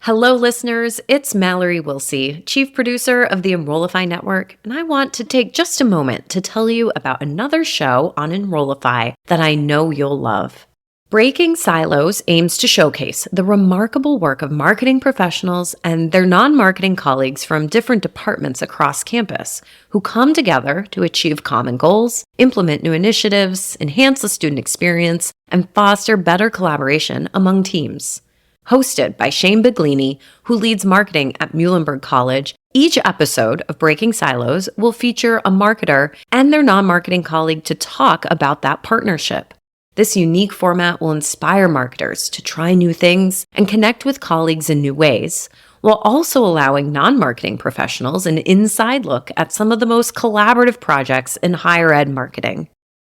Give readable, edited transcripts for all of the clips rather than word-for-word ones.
Hello, listeners. It's Mallory Wilsey, Chief Producer of the Enrollify Network, and I want to take just a moment to tell you about another show on Enrollify that I know you'll love. Breaking Silos aims to showcase the remarkable work of marketing professionals and their non-marketing colleagues from different departments across campus who come together to achieve common goals, implement new initiatives, enhance the student experience, and foster better collaboration among teams. Hosted by Shane Biglini, who leads marketing at Muhlenberg College, each episode of Breaking Silos will feature a marketer and their non-marketing colleague to talk about that partnership. This unique format will inspire marketers to try new things and connect with colleagues in new ways, while also allowing non-marketing professionals an inside look at some of the most collaborative projects in higher ed marketing.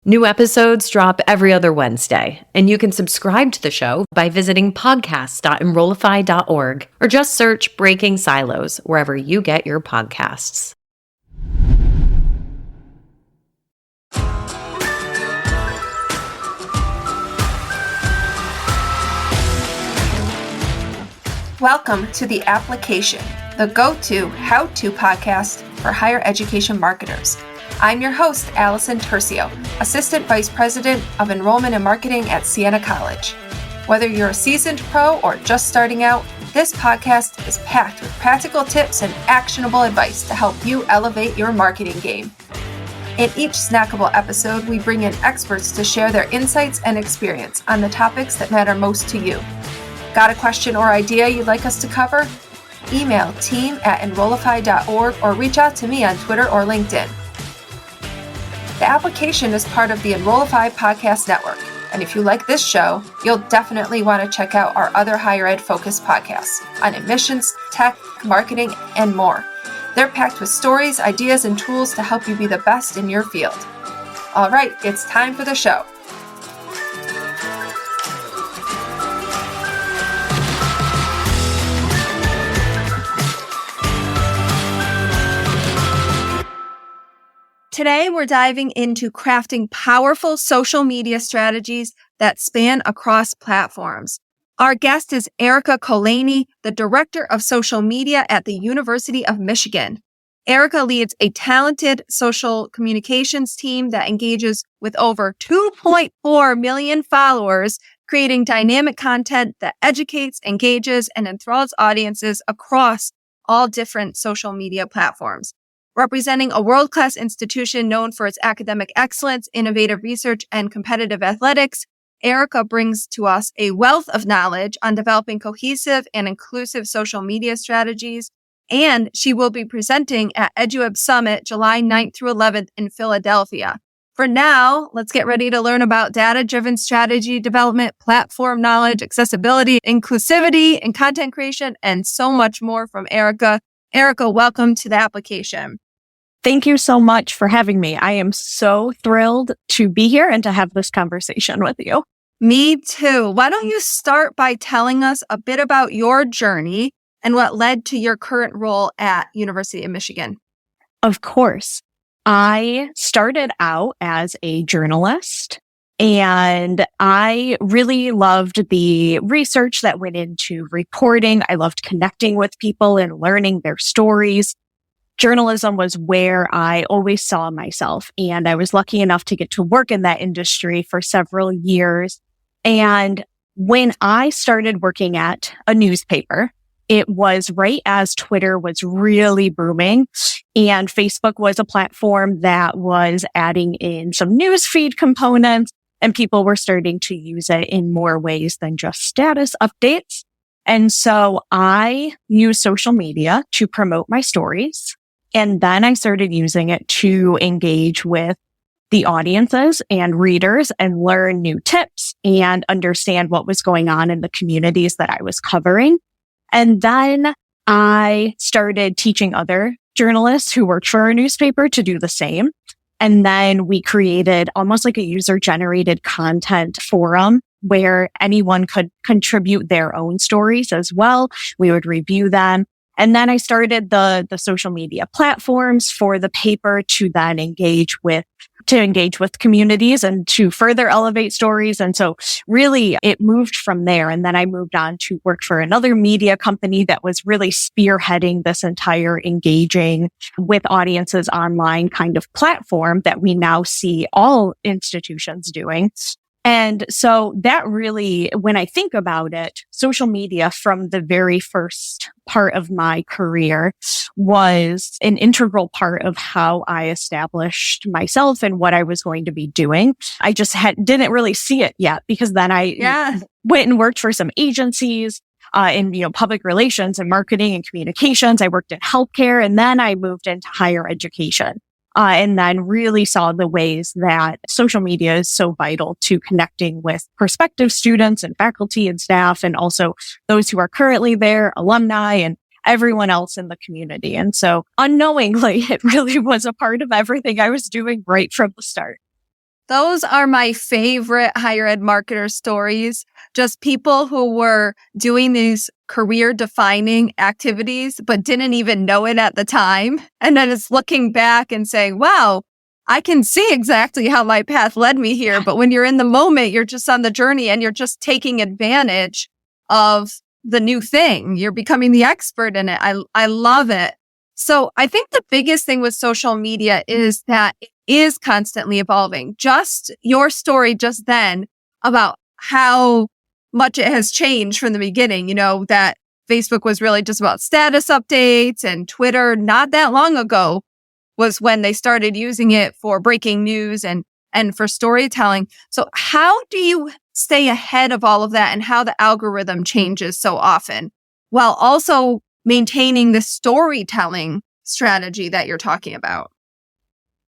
New episodes drop every other Wednesday, and you can subscribe to the show by visiting podcast.enrollify.org or just search Breaking Silos wherever you get your podcasts. Welcome to The Application, the go-to how-to podcast for higher education marketers. I'm your host, Allison Turcio, Assistant Vice President of Enrollment and Marketing at Siena College. Whether you're a seasoned pro or just starting out, this podcast is packed with practical tips and actionable advice to help you elevate your marketing game. In each snackable episode, we bring in experts to share their insights and experience on the topics that matter most to you. Got a question or idea you'd like us to cover? Email team@enrollify.org or reach out to me on Twitter or LinkedIn. The Application is part of the Enrollify Podcast Network, and if you like this show, you'll definitely want to check out our other higher ed focused podcasts on admissions, tech, marketing, and more. They're packed with stories, ideas, and tools to help you be the best in your field. All right, it's time for the show. Today, we're diving into crafting powerful social media strategies that span across platforms. Our guest is Erica Colaney, the Director of Social Media at the University of Michigan. Erica leads a talented social communications team that engages with over 2.4 million followers, creating dynamic content that educates, engages, and enthralls audiences across all different social media platforms. Representing a world-class institution known for its academic excellence, innovative research, and competitive athletics, Erica brings to us a wealth of knowledge on developing cohesive and inclusive social media strategies, and she will be presenting at EduWeb Summit July 9th through 11th in Philadelphia. For now, let's get ready to learn about data-driven strategy development, platform knowledge, accessibility, inclusivity, and content creation, and so much more from Erica. Erica, welcome to The Application. Thank you so much for having me. I am so thrilled to be here and to have this conversation with you. Me too. Why don't you start by telling us a bit about your journey and what led to your current role at University of Michigan? Of course. I started out as a journalist, and I really loved the research that went into reporting. I loved connecting with people and learning their stories. Journalism was where I always saw myself, and I was lucky enough to get to work in that industry for several years. And when I started working at a newspaper, it was right as Twitter was really booming, and Facebook was a platform that was adding in some newsfeed components, and people were starting to use it in more ways than just status updates. And so I used social media to promote my stories. And then I started using it to engage with the audiences and readers and learn new tips and understand what was going on in the communities that I was covering. And then I started teaching other journalists who worked for our newspaper to do the same. And then we created almost like a user-generated content forum where anyone could contribute their own stories as well. We would review them. And then I started the social media platforms for the paper to then engage with to engage with communities and to further elevate stories. And so really it moved from there. And then I moved on to work for another media company that was really spearheading this entire engaging with audiences online kind of platform that we now see all institutions doing. And so that really, when I think about it, social media from the very first part of my career was an integral part of how I established myself and what I was going to be doing. I just didn't really see it yet, because then I went and worked for some agencies in, public relations and marketing and communications. I worked in healthcare, and then I moved into higher education. And then really saw the ways that social media is so vital to connecting with prospective students and faculty and staff, and also those who are currently there, alumni, and everyone else in the community. And so unknowingly, it really was a part of everything I was doing right from the start. Those are my favorite higher ed marketer stories. Just people who were doing these career defining activities, but didn't even know it at the time. And then it's looking back and saying, wow, I can see exactly how my path led me here. But when you're in the moment, you're just on the journey and you're just taking advantage of the new thing. You're becoming the expert in it. I love it. So I think the biggest thing with social media is that it is constantly evolving. Just your story just then about how much it has changed from the beginning, that Facebook was really just about status updates, and Twitter not that long ago was when they started using it for breaking news and for storytelling. So how do you stay ahead of all of that and how the algorithm changes so often while also maintaining the storytelling strategy that you're talking about?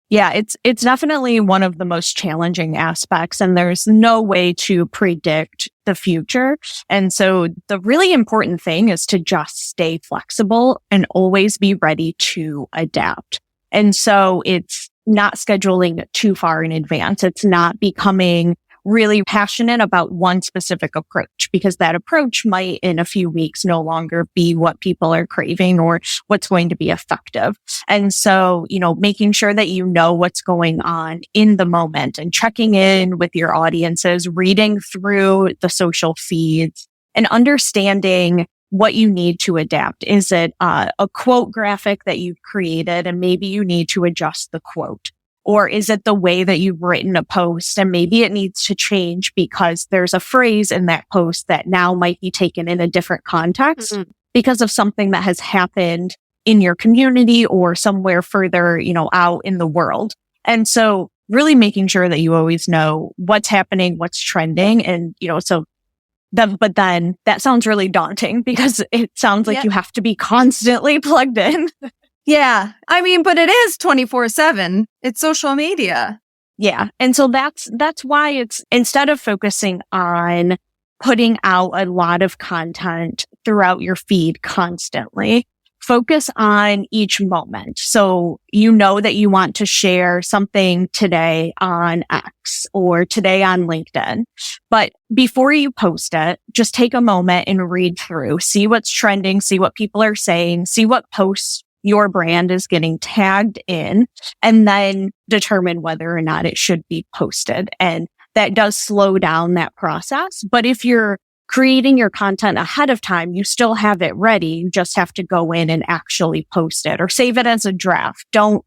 Yeah, it's definitely one of the most challenging aspects, and there's no way to predict the future. And so the really important thing is to just stay flexible and always be ready to adapt. And so it's not scheduling too far in advance. It's not becoming really passionate about one specific approach, because that approach might in a few weeks no longer be what people are craving or what's going to be effective. And so, making sure that you know what's going on in the moment and checking in with your audiences, reading through the social feeds and understanding what you need to adapt. Is it a quote graphic that you've created and maybe you need to adjust the quote? Or is it the way that you've written a post and maybe it needs to change because there's a phrase in that post that now might be taken in a different context because of something that has happened in your community or somewhere further, out in the world. And so really making sure that you always know what's happening, what's trending. And, but then that sounds really daunting because it sounds like you have to be constantly plugged in. Yeah. But it is 24/7. It's social media. Yeah. And so that's why it's, instead of focusing on putting out a lot of content throughout your feed constantly, focus on each moment. So that you want to share something today on X or today on LinkedIn. But before you post it, just take a moment and read through, see what's trending, see what people are saying, see what posts your brand is getting tagged in, and then determine whether or not it should be posted. And that does slow down that process. But if you're creating your content ahead of time, you still have it ready. You just have to go in and actually post it or save it as a draft. Don't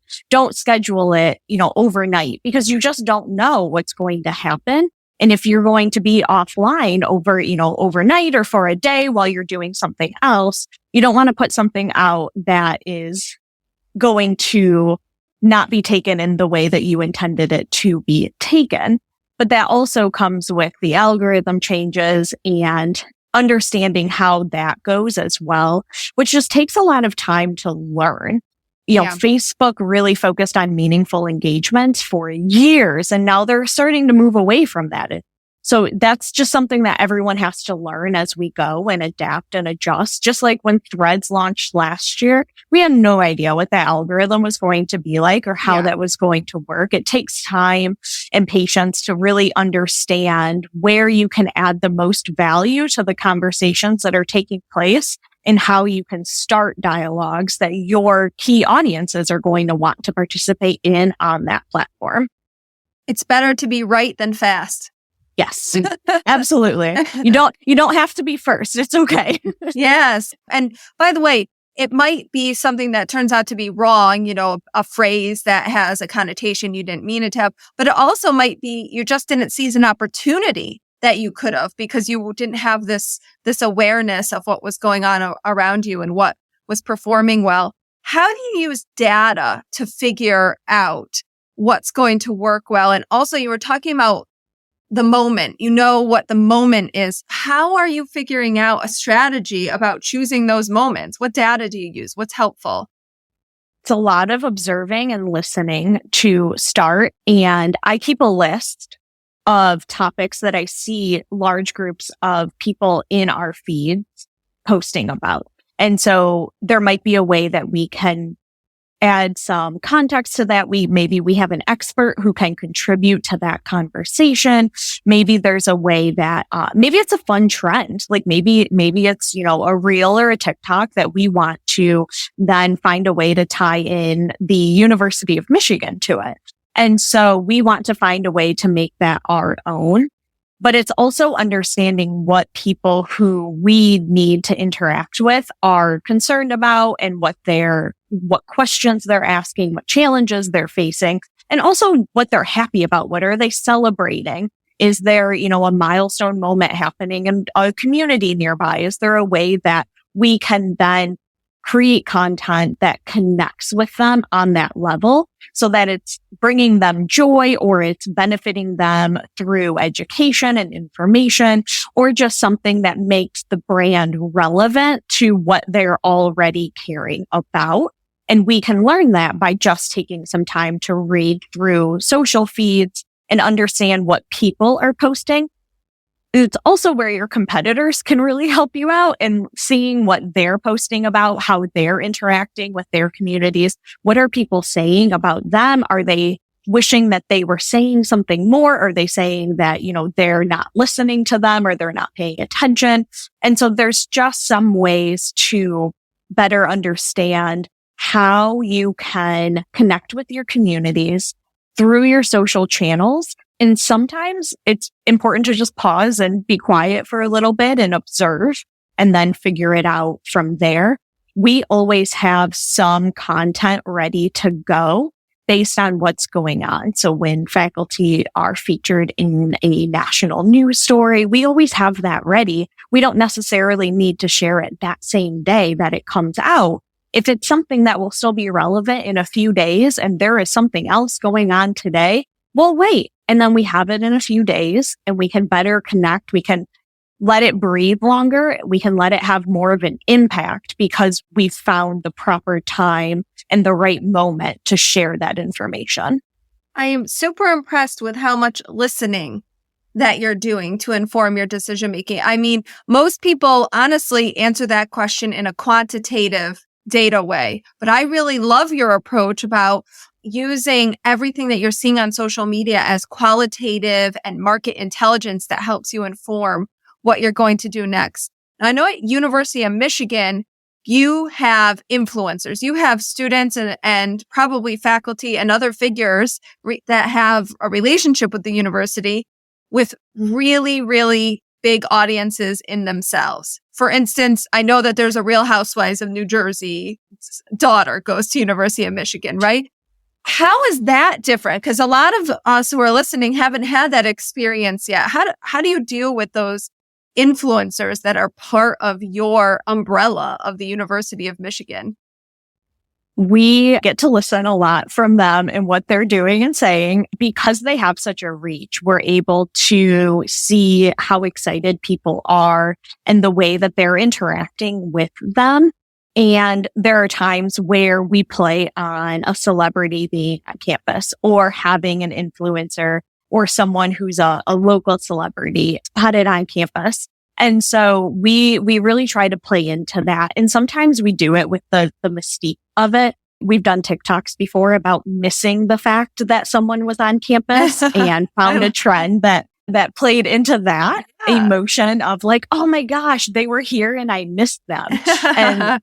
schedule it, overnight, because you just don't know what's going to happen. And if you're going to be offline overnight or for a day while you're doing something else, you don't want to put something out that is going to not be taken in the way that you intended it to be taken. But that also comes with the algorithm changes and understanding how that goes as well, which just takes a lot of time to learn. Facebook really focused on meaningful engagement for years, and now they're starting to move away from that. So that's just something that everyone has to learn as we go and adapt and adjust. Just like when Threads launched last year, we had no idea what that algorithm was going to be like or how that was going to work. It takes time and patience to really understand where you can add the most value to the conversations that are taking place and how you can start dialogues that your key audiences are going to want to participate in on that platform. It's better to be right than fast. Yes, absolutely. You don't have to be first. It's okay. Yes. And by the way, it might be something that turns out to be wrong, a phrase that has a connotation you didn't mean it to have, but it also might be you just didn't seize an opportunity that you could have because you didn't have this awareness of what was going on around you and what was performing well. How do you use data to figure out what's going to work well? And also you were talking about the moment, what the moment is. How are you figuring out a strategy about choosing those moments? What data do you use? What's helpful? It's a lot of observing and listening to start. And I keep a list of topics that I see large groups of people in our feeds posting about. And so there might be a way that we can add some context to that. Maybe we have an expert who can contribute to that conversation. Maybe there's a way that, maybe it's a fun trend. Like maybe it's, a reel or a TikTok that we want to then find a way to tie in the University of Michigan to it. And so we want to find a way to make that our own. But it's also understanding what people who we need to interact with are concerned about and what questions they're asking, what challenges they're facing, and also what they're happy about. What are they celebrating? Is there, a milestone moment happening in a community nearby? Is there a way that we can then create content that connects with them on that level so that it's bringing them joy or it's benefiting them through education and information, or just something that makes the brand relevant to what they're already caring about? And we can learn that by just taking some time to read through social feeds and understand what people are posting. It's also where your competitors can really help you out and seeing what they're posting about, how they're interacting with their communities. What are people saying about them? Are they wishing that they were saying something more? Are they saying that, they're not listening to them or they're not paying attention? And so there's just some ways to better understand how you can connect with your communities through your social channels. And sometimes it's important to just pause and be quiet for a little bit and observe and then figure it out from there. We always have some content ready to go based on what's going on. So when faculty are featured in a national news story, we always have that ready. We don't necessarily need to share it that same day that it comes out. If it's something that will still be relevant in a few days and there is something else going on today, we'll wait. And then we have it in a few days and we can better connect. We can let it breathe longer. We can let it have more of an impact because we've found the proper time and the right moment to share that information. I am super impressed with how much listening that you're doing to inform your decision making. I mean, most people honestly answer that question in a quantitative data way, but I really love your approach about using everything that you're seeing on social media as qualitative and market intelligence that helps you inform what you're going to do next. Now, I know at University of Michigan, you have influencers. You have students and probably faculty and other figures that have a relationship with the university with really, really big audiences in themselves. For instance, I know that there's a Real Housewives of New Jersey daughter goes to University of Michigan, right? How is that different? Because a lot of us who are listening haven't had that experience yet. How do you deal with those influencers that are part of your umbrella of the University of Michigan? We get to listen a lot from them and what they're doing and saying. Because they have such a reach, we're able to see how excited people are and the way that they're interacting with them. And there are times where we play on a celebrity being on campus or having an influencer or someone who's a local celebrity spotted on campus. And so we really try to play into that. And sometimes we do it with the mystique of it. We've done TikToks before about missing the fact that someone was on campus and found a trend that played into that emotion of like, oh my gosh, they were here and I missed them. And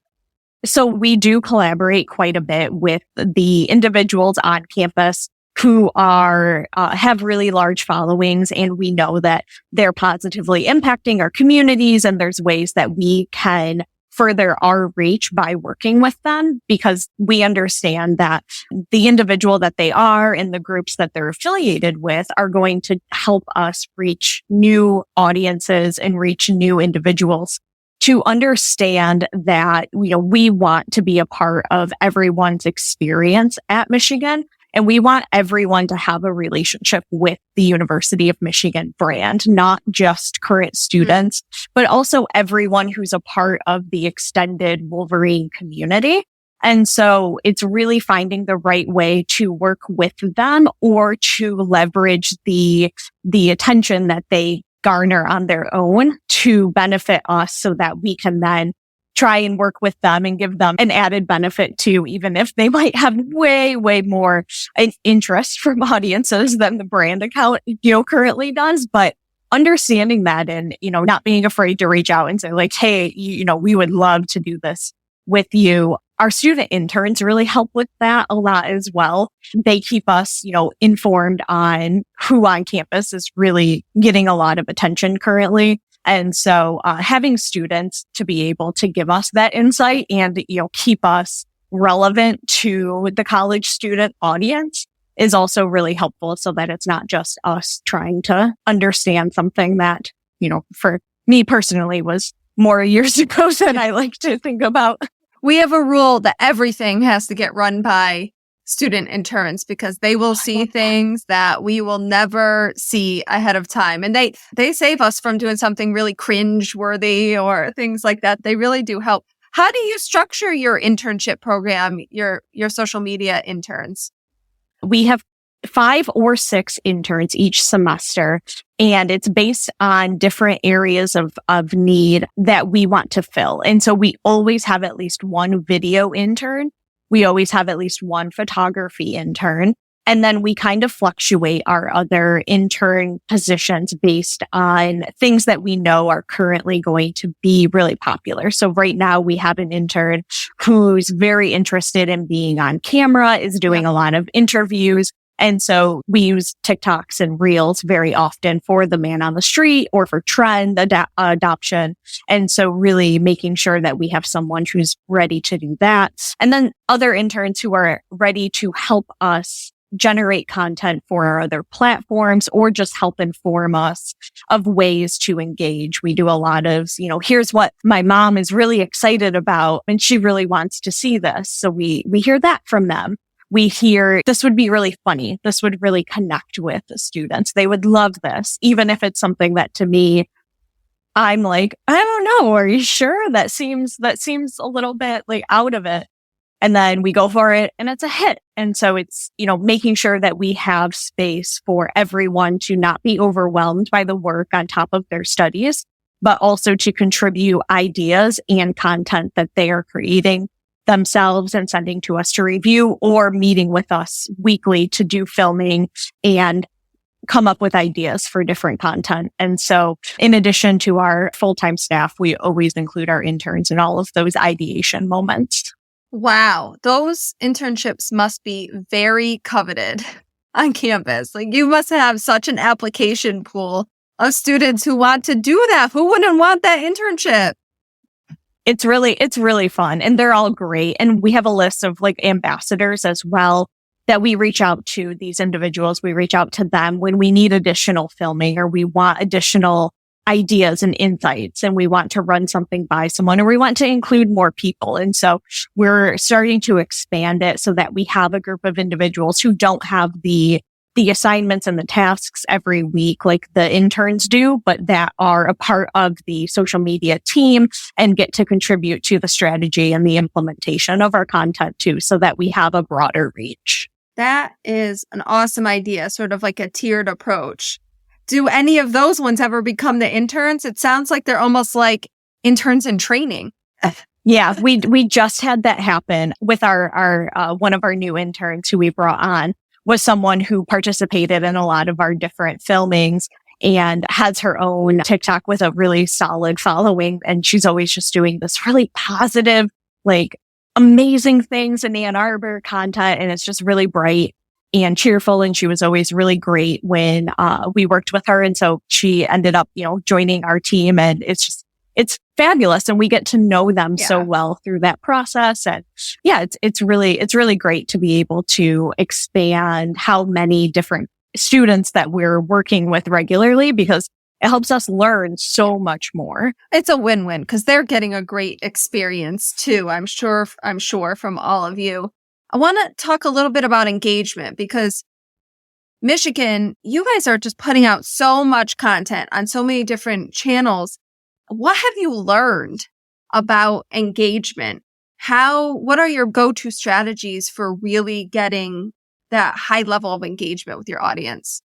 so we do collaborate quite a bit with the individuals on campus who are have really large followings, and we know that they're positively impacting our communities, and there's ways that we can further our reach by working with them, because we understand that the individual that they are and the groups that they're affiliated with are going to help us reach new audiences and reach new individuals, to understand that, we want to be a part of everyone's experience at Michigan. And we want everyone to have a relationship with the University of Michigan brand, not just current students, but also everyone who's a part of the extended Wolverine community. And so it's really finding the right way to work with them, or to leverage the attention that they garner on their own to benefit us, so that we can then try and work with them and give them an added benefit too, even if they might have way, way more interest from audiences than the brand account, currently does. But understanding that, and, not being afraid to reach out and say like, hey, we would love to do this with you. Our student interns really help with that a lot as well. They keep us, informed on who on campus is really getting a lot of attention currently. And so having students to be able to give us that insight and, keep us relevant to the college student audience is also really helpful, so that it's not just us trying to understand something that, for me personally was more years ago than I like to think about. We have a rule that everything has to get run by student interns, because they will see things that we will never see ahead of time. And they save us from doing something really cringe-worthy or things like that. They really do help. How do you structure your internship program, your social media interns? We have 5 or 6 interns each semester, and it's based on different areas of need that we want to fill. And so we always have at least one video intern. We always have at least one photography intern. And then we kind of fluctuate our other intern positions based on things that we know are currently going to be really popular. So right now we have an intern who's very interested in being on camera, is doing a lot of interviews. And so we use TikToks and Reels very often for the man on the street or for trend adoption. And so really making sure that we have someone who's ready to do that. And then other interns who are ready to help us generate content for our other platforms, or just help inform us of ways to engage. We do a lot of, here's what my mom is really excited about, and she really wants to see this. So we hear that from them. We hear, this would be really funny. This would really connect with the students. They would love this, even if it's something that to me, I'm like, I don't know. Are you sure? That seems a little bit like out of it. And then we go for it and it's a hit. And so it's, making sure that we have space for everyone to not be overwhelmed by the work on top of their studies, but also to contribute ideas and content that they are creating themselves and sending to us to review, or meeting with us weekly to do filming and come up with ideas for different content. And so in addition to our full-time staff, we always include our interns in all of those ideation moments. Wow. Those internships must be very coveted on campus. Like, you must have such an application pool of students who want to do that. Who wouldn't want that internship? It's really fun, and they're all great. And we have a list of ambassadors as well that we reach out to these individuals. We reach out to them when we need additional filming, or we want additional ideas and insights, and we want to run something by someone, or we want to include more people. And so we're starting to expand it so that we have a group of individuals who don't have the assignments and the tasks every week like the interns do, but that are a part of the social media team and get to contribute to the strategy and the implementation of our content too, so that we have a broader reach. That is an awesome idea, sort of like a tiered approach. Do any of those ones ever become the interns? It sounds like they're almost like interns in training. Yeah, we just had that happen with our one of our new interns who we brought on. Was someone who participated in a lot of our different filmings and has her own TikTok with a really solid following. And she's always just doing this really positive, amazing things in Ann Arbor content. And it's just really bright. and cheerful. And she was always really great when we worked with her. And so she ended up, joining our team, and it's fabulous. And we get to know them so well through that process. And it's really great to be able to expand how many different students that we're working with regularly, because it helps us learn so much more. It's a win-win because they're getting a great experience too. I'm sure from all of you. I want to talk a little bit about engagement because Michigan, you guys are just putting out so much content on so many different channels. What have you learned about engagement? What are your go-to strategies for really getting that high level of engagement with your audience?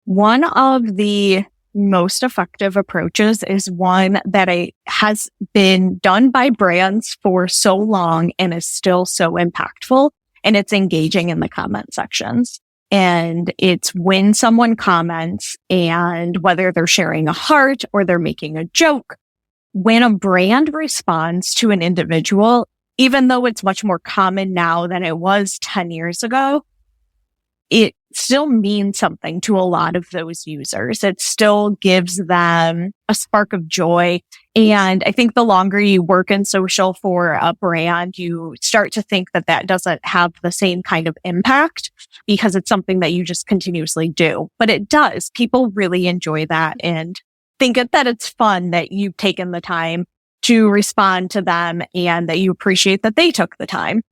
One of the most effective approaches is one that has been done by brands for so long and is still so impactful, and it's engaging in the comment sections. And it's when someone comments, and whether they're sharing a heart or they're making a joke, when a brand responds to an individual, even though it's much more common now than it was 10 years ago, it still means something to a lot of those users. It still gives them a spark of joy. And I think the longer you work in social for a brand, you start to think that doesn't have the same kind of impact because it's something that you just continuously do. But it does. People really enjoy that and think that it's fun that you've taken the time to respond to them and that you appreciate that they took the time.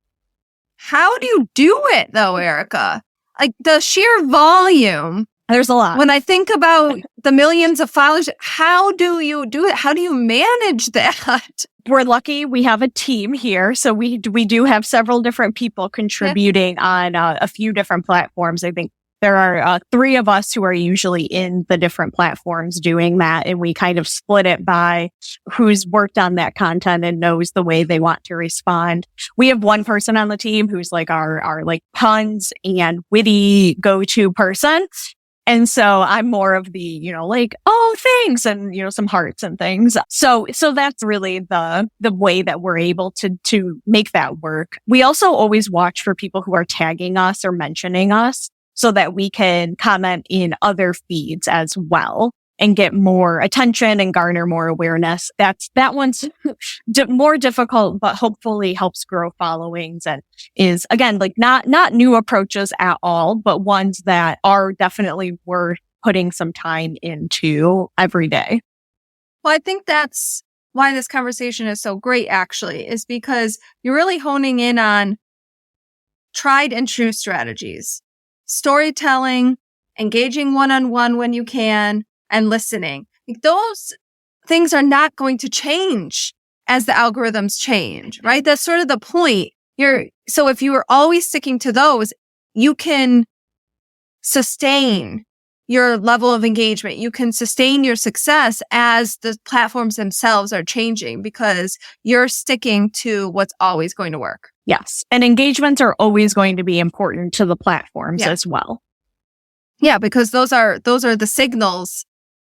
How do you do it though, Erica? Like the sheer volume. There's a lot. When I think about the millions of followers, how do you do it? How do you manage that? We're lucky we have a team here. So we do have several different people contributing on a few different platforms. I think there are 3 of us who are usually in the different platforms doing that. And we kind of split it by who's worked on that content and knows the way they want to respond. We have one person on the team who's like our like puns and witty go-to person. And so I'm more of the, like, oh, thanks. And, some hearts and things. So that's really the way that we're able to make that work. We also always watch for people who are tagging us or mentioning us, so that we can comment in other feeds as well and get more attention and garner more awareness. That one's more difficult, but hopefully helps grow followings and is, again, like not new approaches at all, but ones that are definitely worth putting some time into every day. Well, I think that's why this conversation is so great, actually, is because you're really honing in on tried and true strategies. Storytelling, engaging one-on-one when you can, and listening. Like those things are not going to change as the algorithms change, right? That's sort of the point. So if you are always sticking to those, you can sustain your level of engagement. You can sustain your success as the platforms themselves are changing because you're sticking to what's always going to work. Yes. And engagements are always going to be important to the platforms as well. Yeah, because those are the signals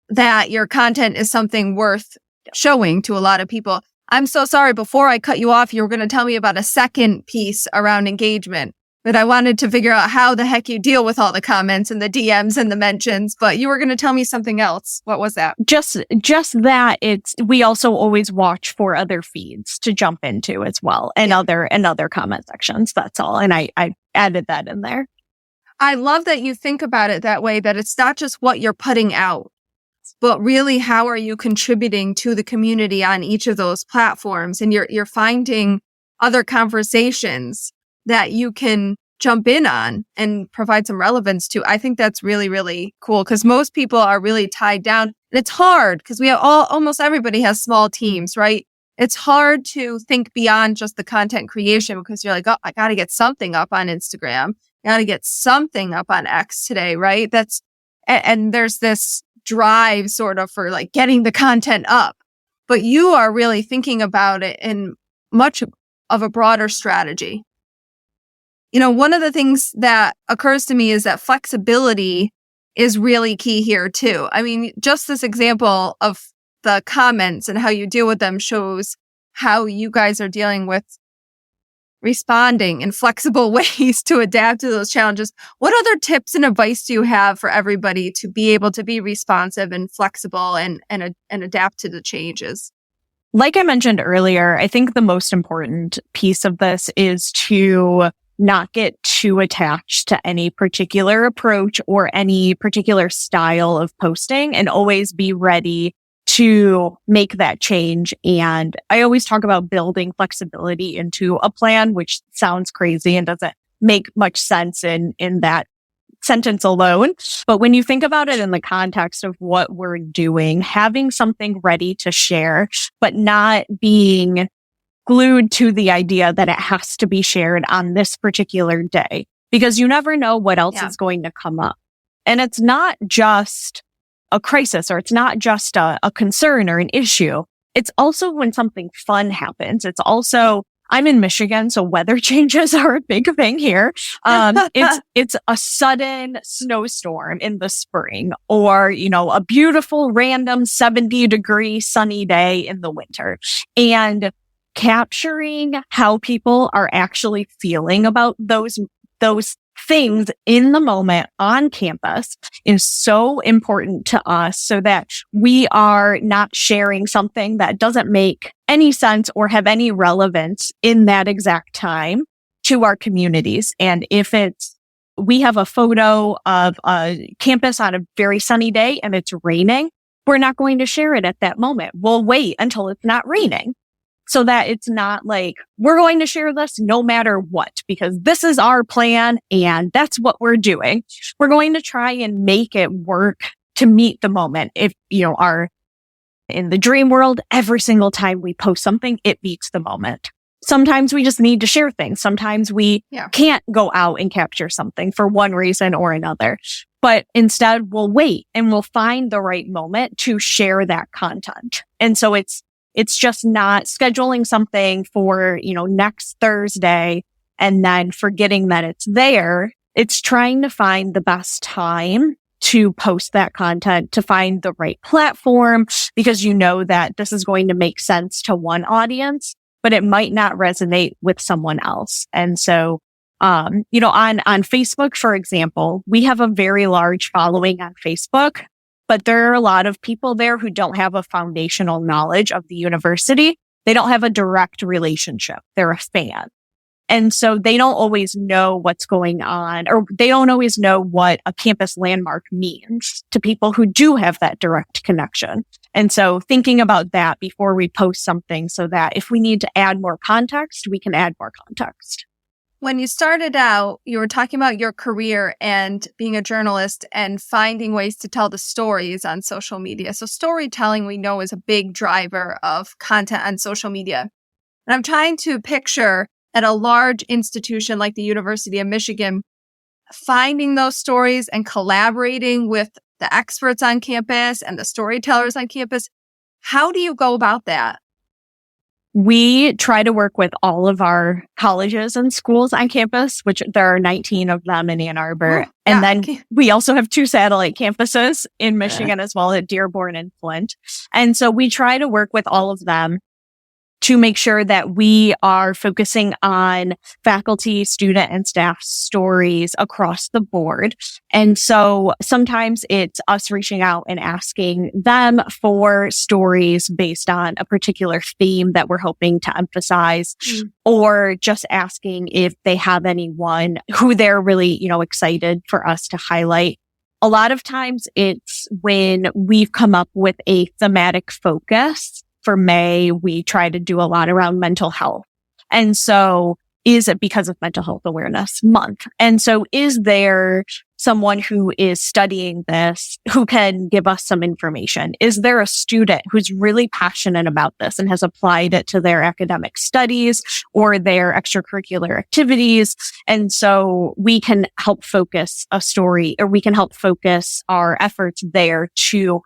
that your content is something worth showing to a lot of people. I'm so sorry. Before I cut you off, you were going to tell me about a second piece around engagement, but I wanted to figure out how the heck you deal with all the comments and the DMs and the mentions, but you were going to tell me something else. What was that? Just that we also always watch for other feeds to jump into as well and other comment sections. That's all. And I added that in there. I love that you think about it that way, that it's not just what you're putting out, but really how are you contributing to the community on each of those platforms? And you're finding other conversations that you can jump in on and provide some relevance to. I think that's really, really cool because most people are really tied down. And it's hard because almost everybody has small teams, right? It's hard to think beyond just the content creation because you're like, oh, I got to get something up on Instagram. I got to get something up on X today, right? And there's this drive sort of for like getting the content up, but you are really thinking about it in much of a broader strategy. One of the things that occurs to me is that flexibility is really key here too. I mean, just this example of the comments and how you deal with them shows how you guys are dealing with responding in flexible ways to adapt to those challenges. What other tips and advice do you have for everybody to be able to be responsive and flexible and adapt to the changes? Like I mentioned earlier, I think the most important piece of this is to not get too attached to any particular approach or any particular style of posting, and always be ready to make that change. And I always talk about building flexibility into a plan, which sounds crazy and doesn't make much sense in that sentence alone. But when you think about it in the context of what we're doing, having something ready to share, but not being glued to the idea that it has to be shared on this particular day, because you never know what else is going to come up. And it's not just a crisis, or it's not just a concern or an issue. It's also when something fun happens. It's also, I'm in Michigan, so weather changes are a big thing here. It's a sudden snowstorm in the spring, or, a beautiful random 70-degree sunny day in the winter. And capturing how people are actually feeling about those things in the moment on campus is so important to us, so that we are not sharing something that doesn't make any sense or have any relevance in that exact time to our communities. And if we have a photo of a campus on a very sunny day and it's raining, we're not going to share it at that moment. We'll wait until it's not raining, so that it's not like, we're going to share this no matter what, because this is our plan and that's what we're doing. We're going to try and make it work to meet the moment. If, in the dream world, every single time we post something, it meets the moment. Sometimes we just need to share things. Sometimes we can't go out and capture something for one reason or another. But instead, we'll wait and we'll find the right moment to share that content. And so it's just not scheduling something for, next Thursday and then forgetting that it's there. It's trying to find the best time to post that content, to find the right platform, because you know that this is going to make sense to one audience, but it might not resonate with someone else. And so, on Facebook, for example, we have a very large following on Facebook. But there are a lot of people there who don't have a foundational knowledge of the university. They don't have a direct relationship. They're a fan. And so they don't always know what's going on, or they don't always know what a campus landmark means to people who do have that direct connection. And so thinking about that before we post something, so that if we need to add more context, we can add more context. When you started out, you were talking about your career and being a journalist and finding ways to tell the stories on social media. So storytelling, we know, is a big driver of content on social media. And I'm trying to picture at a large institution like the University of Michigan, finding those stories and collaborating with the experts on campus and the storytellers on campus. How do you go about that? We try to work with all of our colleges and schools on campus, which there are 19 of them in Ann Arbor. And then we also have 2 satellite campuses in Michigan as well, at Dearborn and Flint. And so we try to work with all of them to make sure that we are focusing on faculty, student, and staff stories across the board. And so sometimes it's us reaching out and asking them for stories based on a particular theme that we're hoping to emphasize, or just asking if they have anyone who they're really, excited for us to highlight. A lot of times it's when we've come up with a thematic focus. For May, we try to do a lot around mental health. And so is it because of Mental Health Awareness Month? And so is there someone who is studying this who can give us some information? Is there a student who's really passionate about this and has applied it to their academic studies or their extracurricular activities? And so we can help focus a story, or we can help focus our efforts there to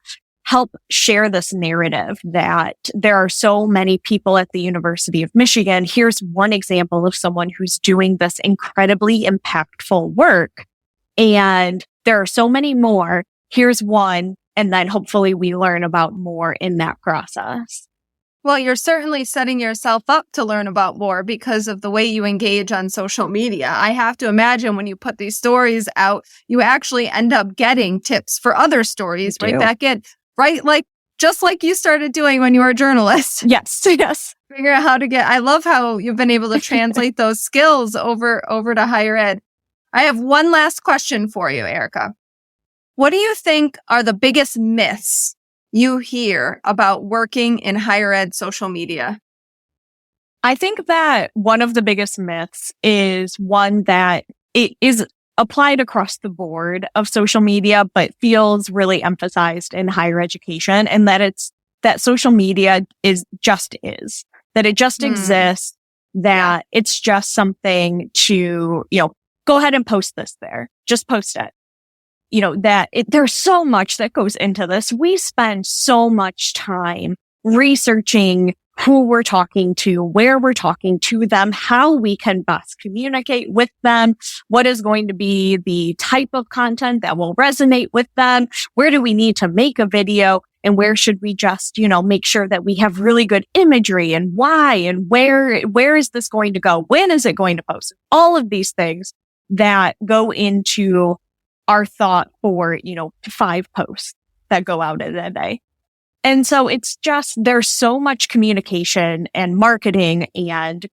help share this narrative that there are so many people at the University of Michigan. Here's one example of someone who's doing this incredibly impactful work. And there are so many more. Here's one. And then hopefully we learn about more in that process. Well, you're certainly setting yourself up to learn about more because of the way you engage on social media. I have to imagine when you put these stories out, you actually end up getting tips for other stories right back in, right? Like just like you started doing when you were a journalist. Yes. Figure out how to I love how you've been able to translate those skills over to higher ed. I have one last question for you, Erica. What do you think are the biggest myths you hear about working in higher ed social media? I think that one of the biggest myths is one that it is applied across the board of social media, but feels really emphasized in higher education, and that social media that it just exists, that it's just something to, go ahead and post this there. Just post it. There's so much that goes into this. We spend so much time researching who we're talking to, where we're talking to them, how we can best communicate with them, what is going to be the type of content that will resonate with them, where do we need to make a video, and where should we just, make sure that we have really good imagery, and why, and where is this going to go? When is it going to post? All of these things that go into our thought for, 5 posts that go out in a day. And so it's just, there's so much communication and marketing and,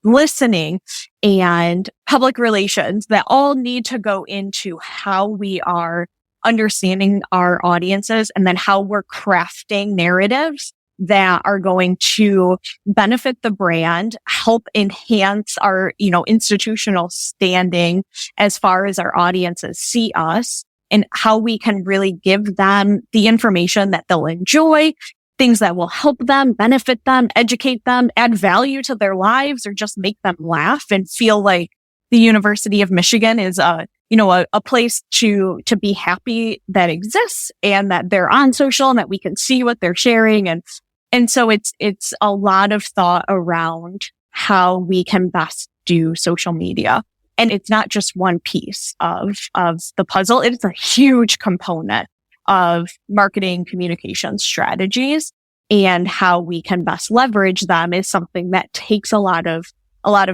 listening and public relations that all need to go into how we are understanding our audiences, and then how we're crafting narratives that are going to benefit the brand, help enhance our, institutional standing as far as our audiences see us, and how we can really give them the information that they'll enjoy, things that will help them, benefit them, educate them, add value to their lives, or just make them laugh and feel like the University of Michigan is a place to be happy that exists, and that they're on social and that we can see what they're sharing. And so it's a lot of thought around how we can best do social media. And it's not just one piece of the puzzle. It's a huge component of marketing communication strategies, and how we can best leverage them is something that takes a lot of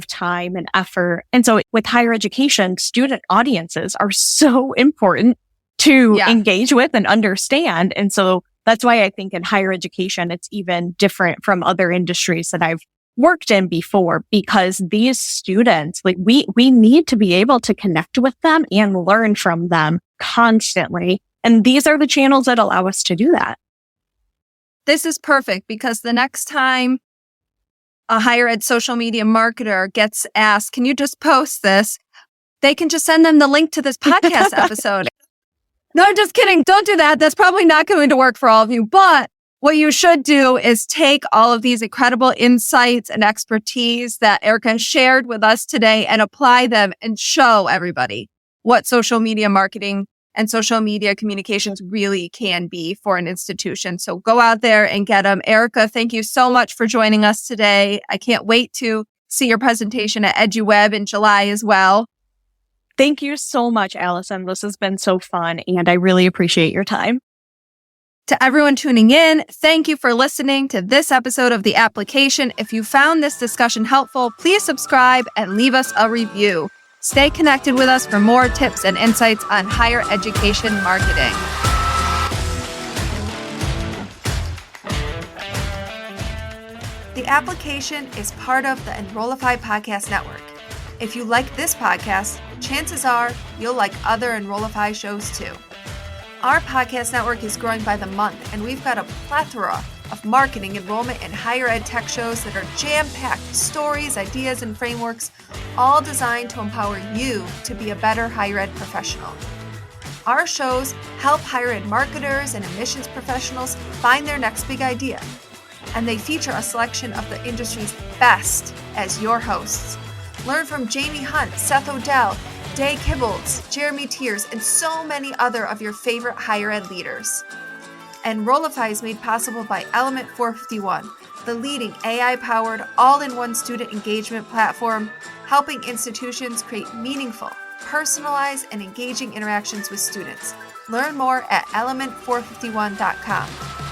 time and effort. And so with higher education, student audiences are so important to engage with and understand. And so that's why I think in higher education, it's even different from other industries that I've worked in before, because these students, we need to be able to connect with them and learn from them constantly. And these are the channels that allow us to do that. This is perfect, because the next time a higher ed social media marketer gets asked, can you just post this? They can just send them the link to this podcast episode. No, I'm just kidding. Don't do that. That's probably not going to work for all of you. But what you should do is take all of these incredible insights and expertise that Erica shared with us today and apply them and show everybody what social media marketing and social media communications really can be for an institution. So go out there and get them. Erica, thank you so much for joining us today. I can't wait to see your presentation at EduWeb in July as well. Thank you so much, Allison. This has been so fun, and I really appreciate your time. To everyone tuning in, thank you for listening to this episode of The Application. If you found this discussion helpful, please subscribe and leave us a review. Stay connected with us for more tips and insights on higher education marketing. The Application is part of the Enrollify podcast network. If you like this podcast, chances are you'll like other Enrollify shows too. Our podcast network is growing by the month, and we've got a plethora of marketing, enrollment, and higher ed tech shows that are jam-packed with stories, ideas, and frameworks, all designed to empower you to be a better higher ed professional. Our shows help higher ed marketers and admissions professionals find their next big idea, and they feature a selection of the industry's best as your hosts. Learn from Jamie Hunt, Seth Odell, Day Kibbles, Jeremy Tears, and so many other of your favorite higher ed leaders. Enrollify is made possible by Element 451, the leading AI-powered all-in-one student engagement platform, helping institutions create meaningful, personalized, and engaging interactions with students. Learn more at element451.com.